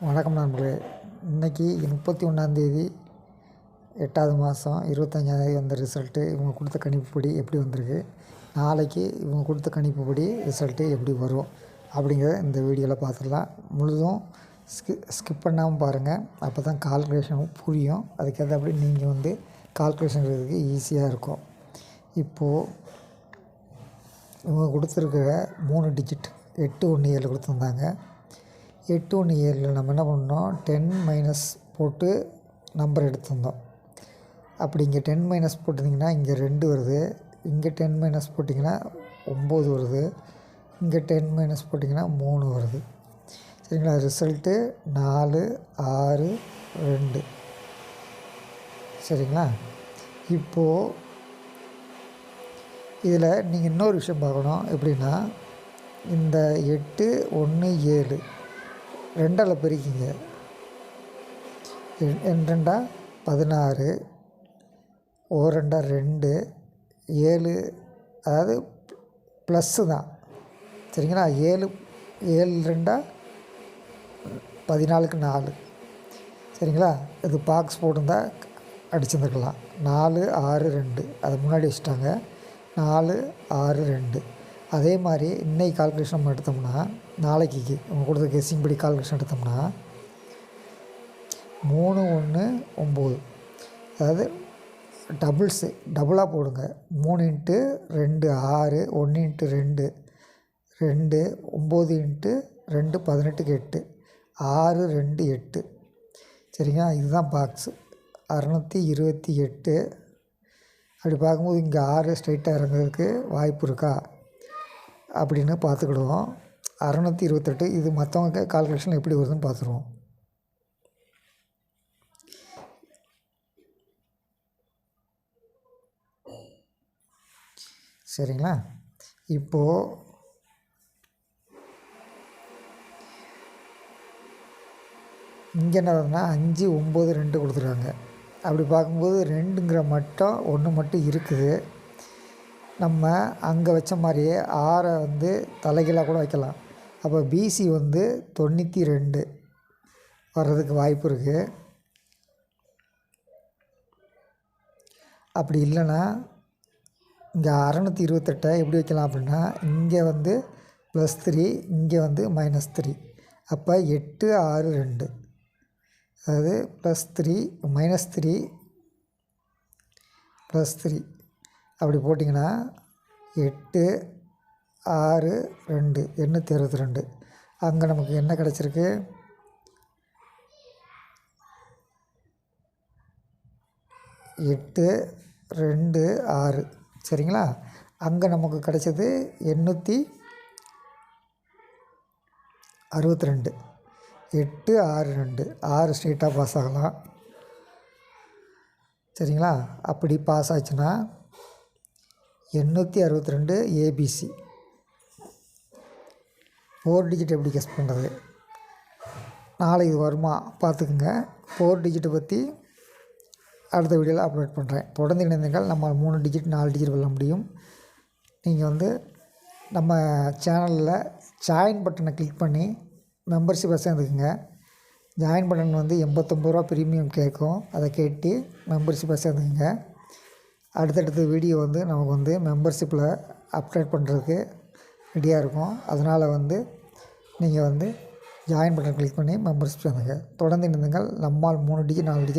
வணக்கம் நண்பர்களே. இன்றைக்கி 31 8வது மாதம் 25 வந்த ரிசல்ட்டு இவங்க கொடுத்த கணிப்புப்படி எப்படி வந்திருக்கு, நாளைக்கு இவங்க கொடுத்த கணிப்புப்படி ரிசல்ட்டு எப்படி வரும் அப்படிங்கிறத இந்த வீடியோவில் பார்த்துடலாம். முழுதும் ஸ்கிப் பண்ணாமல் பாருங்கள். அப்போ தான் கால்குலேஷனும் புரியும். அதுக்கேற்றபடி நீங்கள் கால்குலேஷன் எழுதுறதுக்கு ஈஸியாக இருக்கும். இப்போது இவங்க கொடுத்துருக்கிற 3 டிஜிட் 817 கொடுத்துருந்தாங்க. 817 நம்ம என்ன பண்ணோம், 10 - போட்டு நம்பர் எடுத்திருந்தோம். அப்படி இங்கே 10 - போட்டிருந்தீங்கன்னா இங்கே 2 வருது, இங்கே 10 - போட்டிங்கன்னா 9 வருது, இங்கே 10 - போட்டிங்கன்னா 3 வருது. சரிங்களா? ரிசல்ட்டு 4 6 2. சரிங்களா? இப்போது இதில் நீங்கள் இன்னொரு விஷயம் பார்க்கணும். எப்படின்னா, இந்த 8 1 7 2ஆல் பெருக்கிங்க. 2 16, 1 2 7, அதாவது ப்ளஸ்ஸு தான். சரிங்களா? 7 2 14க்கு 4. சரிங்களா? இது பாக்ஸ் போட்டிருந்தா அடிச்சுருந்துருக்கலாம். 4 6 2 அதை முன்னாடி வச்சுட்டாங்க. 4 6 2. அதே மாதிரி இன்றைக்கி கால்குலேஷன் நம்ம எடுத்தோம்னா, நாளைக்கு அவங்க கொடுத்த கெஸ்ஸிங் படி கால்குலேஷன் எடுத்தோம்னா 3 1 9, அதாவது டபுளாக போடுங்க. 3 × 2 6, 1 × 2 2, 9 × 2 18க்கு 8, 6 2 8. சரிங்களா? இதுதான் பாக்ஸு 628. அப்படி பார்க்கும்போது இங்கே 6 ஸ்ட்ரைட்டாக இறங்குறதுக்கு வாய்ப்பு இருக்கா அப்படின்னு பார்த்துக்கிடுவோம். 628. இது மற்றவங்க கால்குலேஷன் எப்படி வருதுன்னு பார்த்துருவோம். சரிங்களா? இப்போது இங்கே என்ன வருதுன்னா 5 9 2 கொடுத்துருக்காங்க. அப்படி பார்க்கும்போது 2ங்கிற மட்டும் 1 மட்டும் இருக்குது. நம்ம அங்கே வச்ச மாதிரியே 6 தலைகீழாக கூட வைக்கலாம். அப்போ பிசி 92 வர்றதுக்கு வாய்ப்பு இருக்குது. அப்படி இல்லைன்னா இங்கே 628 எப்படி வைக்கலாம் அப்படின்னா, இங்கே +3, இங்கே -3. அப்போ 8 6 2, அதாவது +3 -3 +3 அப்படி போட்டிங்கன்னா 8 6 2 862. அங்கே நமக்கு என்ன கிடச்சிருக்கு, 8 2 6. சரிங்களா? அங்கே நமக்கு கிடச்சது 862. 8 6 2, 6 ஸ்ட்ரெயிட்டாக பாஸ் ஆகலாம். சரிங்களா? அப்படி பாஸ் ஆச்சுன்னா 862 ஏபிசி. 4 டிஜிட் எப்படி கெஸ் பண்ணுறது, நாளைக்கு இது வருமா பார்த்துக்குங்க. 4 டிஜிட்டை பற்றி அடுத்த வீடியோவில் அப்லோட் பண்ணுறேன். தொடர்ந்து இணைந்தீர்கள். நம்ம 3 டிஜிட் 4 டிஜிட் வெல்ல முடியும். நீங்கள் நம்ம சேனலில் ஜாயின் பட்டனை கிளிக் பண்ணி மெம்பர்ஷிப்பை சேர்ந்துக்குங்க. ஜாயின் பட்டன் 89 ரூபா ப்ரீமியம் கேட்கும். அதை கேட்டு மெம்பர்ஷிப்பை சேர்ந்துக்குங்க. அடுத்தடுத்த வீடியோ நமக்கு மெம்பர்ஷிப்பில் அப்டேட் பண்ணுறதுக்கு ரெடியாக இருக்கும். அதனால் நீங்கள் ஜாயின் பட்டன் கிளிக் பண்ணி மெம்பர்ஷிப் சேர்ந்துங்க. தொடர்ந்து இணைந்தீர்கள். நம்மால் 3 டிஜிட் 4 டிஜிட்